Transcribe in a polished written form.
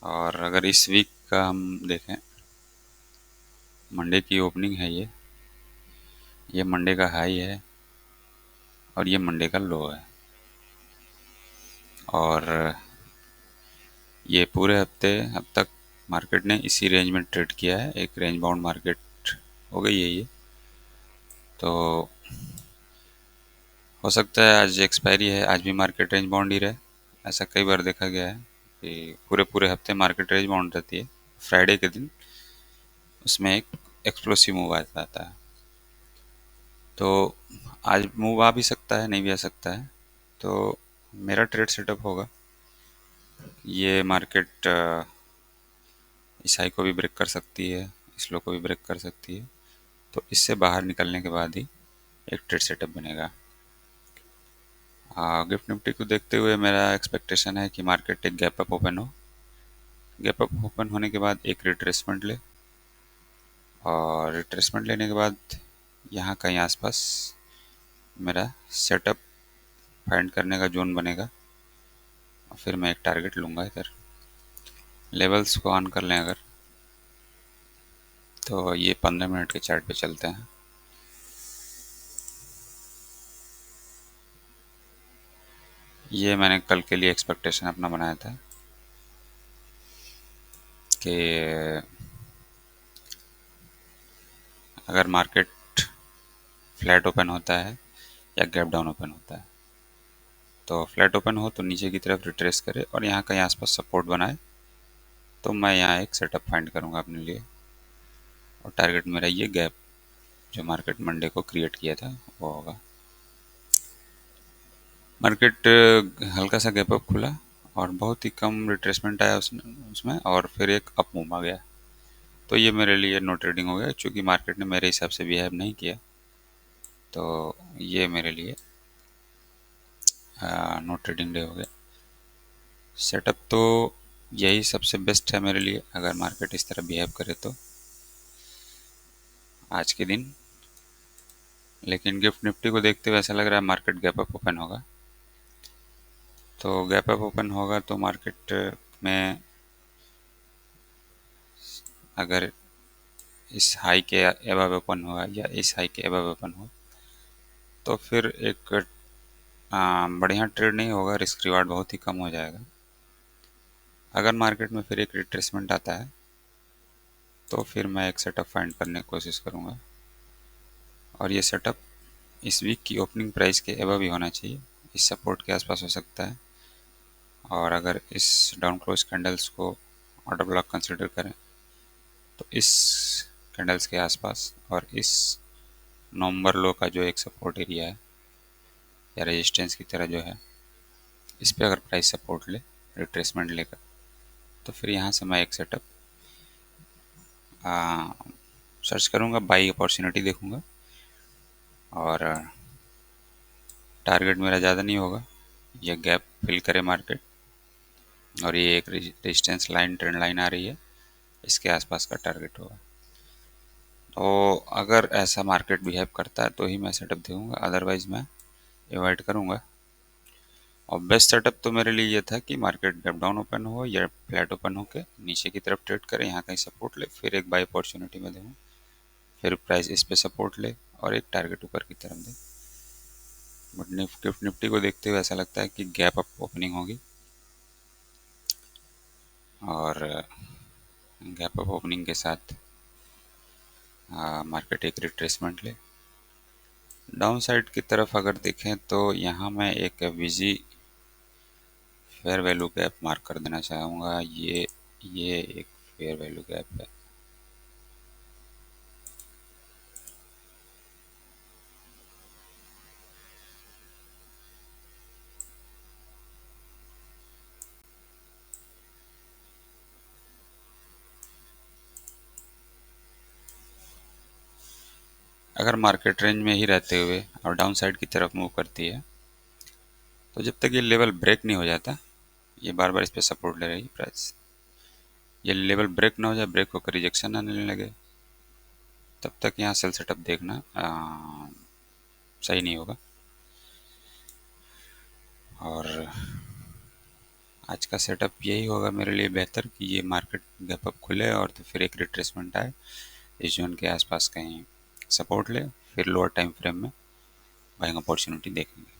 और अगर इस वीक का हम देखें, मंडे की ओपनिंग है ये मंडे का हाई है और ये मंडे का लो है। और ये पूरे हफ्ते अब तक मार्केट ने इसी रेंज में ट्रेड किया है, एक रेंज बाउंड मार्केट हो गई है ये। तो हो सकता है आज एक्सपायरी है, आज भी मार्केट रेंज बाउंड ही रहे। ऐसा कई बार देखा गया है कि पूरे पूरे हफ्ते मार्केट रेंज बाउंड रहती है, फ्राइडे के दिन उसमें एक एक्सप्लोसिव मूव आ जाता है। तो आज मूव आ भी सकता है, नहीं भी आ सकता है। तो मेरा ट्रेड सेटअप होगा, ये मार्केट इस हाई को भी ब्रेक कर सकती है, इस लो को भी ब्रेक कर सकती है। तो इससे बाहर निकलने के बाद ही एक ट्रेड सेटअप बनेगा। गिफ्ट निफ्टी को देखते हुए मेरा एक्सपेक्टेशन है कि मार्केट एक गैप अप ओपन हो, गैप अप ओपन होने के बाद एक रिट्रेसमेंट ले, और रिट्रेसमेंट लेने के बाद यहाँ कहीं आसपास मेरा सेटअप फाइंड करने का जोन बनेगा, और फिर मैं एक टारगेट लूँगा इधर। लेवल्स को ऑन कर लें अगर, तो ये 15 मिनट के चार्ट पे चलते हैं। ये मैंने कल के लिए एक्सपेक्टेशन अपना बनाया था कि अगर मार्केट फ्लैट ओपन होता है या गैप डाउन ओपन होता है, तो फ्लैट ओपन हो तो नीचे की तरफ रिट्रेस करे और यहाँ कहीं आसपास सपोर्ट बनाए, तो मैं यहाँ एक सेटअप फाइंड करूँगा अपने लिए। और टारगेट मेरा ये गैप जो मार्केट मंडे को क्रिएट किया था वो होगा। मार्केट हल्का सा गैप अप खुला और बहुत ही कम रिट्रेसमेंट आया उसमें, और फिर एक अप मूव आ गया। तो ये मेरे लिए नो ट्रेडिंग हो गया, क्योंकि मार्केट ने मेरे हिसाब से बिहेव नहीं किया। तो ये मेरे लिए नो ट्रेडिंग डे हो गया। सेटअप तो यही सबसे बेस्ट है मेरे लिए, अगर मार्केट इस तरह बिहेव करे तो आज के दिन। लेकिन गिफ्ट निफ्टी को देखते हुए ऐसा लग रहा है मार्केट गैप अप ओपन होगा। तो गैप अप ओपन होगा तो मार्केट में अगर इस हाई के एबव ओपन होगा या इस हाई के एबव ओपन हो, तो फिर एक बढ़िया ट्रेड नहीं होगा, रिस्क रिवार्ड बहुत ही कम हो जाएगा। अगर मार्केट में फिर एक रिट्रेसमेंट आता है तो फिर मैं एक सेटअप फाइंड करने की कोशिश करूँगा, और ये सेटअप इस वीक की ओपनिंग प्राइस के एबव ही होना चाहिए, इस सपोर्ट के आसपास हो सकता है। और अगर इस डाउन क्लोज कैंडल्स को ऑर्डर ब्लॉक कंसिडर करें, तो इस कैंडल्स के आसपास और इस नवंबर लो का जो एक सपोर्ट एरिया है या रेजिस्टेंस की तरह जो है, इस पे अगर प्राइस सपोर्ट ले रिट्रेसमेंट लेकर, तो फिर यहाँ से मैं एक सेटअप सर्च करूँगा, बाई अपॉर्चुनिटी देखूँगा। और टारगेट मेरा ज़्यादा नहीं होगा, ये गैप फिल करे मार्केट और ये एक रेजिस्टेंस लाइन ट्रेंड लाइन आ रही है, इसके आसपास का टारगेट होगा। तो अगर ऐसा मार्केट बिहेव करता है तो ही मैं सेटअप दूंगा, अदरवाइज मैं एवॉइड करूंगा। और बेस्ट सेटअप तो मेरे लिए ये था कि मार्केट गैप डाउन ओपन हो या फ्लैट ओपन हो के नीचे की तरफ ट्रेड करे, यहाँ कहीं सपोर्ट ले, फिर एक बाई अपॉर्चुनिटी में दूँ, फिर प्राइस इस पे सपोर्ट ले और एक टारगेट ऊपर की तरफ दे। बट निफ्ट निफ्टी को देखते हुए ऐसा लगता है कि गैप अप ओपनिंग होगी और गैप अप ओपनिंग के साथ मार्केट एक रिट्रेसमेंट ले। डाउन साइड की तरफ अगर देखें तो यहाँ मैं एक विजी फेयर वैल्यू गैप मार्क कर देना चाहूँगा। ये एक फेयर वैल्यू गैप है। अगर मार्केट रेंज में ही रहते हुए और डाउन साइड की तरफ मूव करती है, तो जब तक ये लेवल ब्रेक नहीं हो जाता, ये बार बार इस पर सपोर्ट ले रही है प्राइस, ये लेवल ब्रेक ना हो जाए, ब्रेक होकर रिजेक्शन आने लगे, तब तक यहाँ सेल सेटअप देखना सही नहीं होगा। और आज का सेटअप यही होगा मेरे लिए बेहतर कि ये मार्केट गैप अप खुले और तो फिर एक रिट्रेसमेंट आए, इस जोन के आसपास कहीं सपोर्ट ले, फिर लोअर टाइम फ्रेम में बाइंग अपॉर्चुनिटी देखेंगे।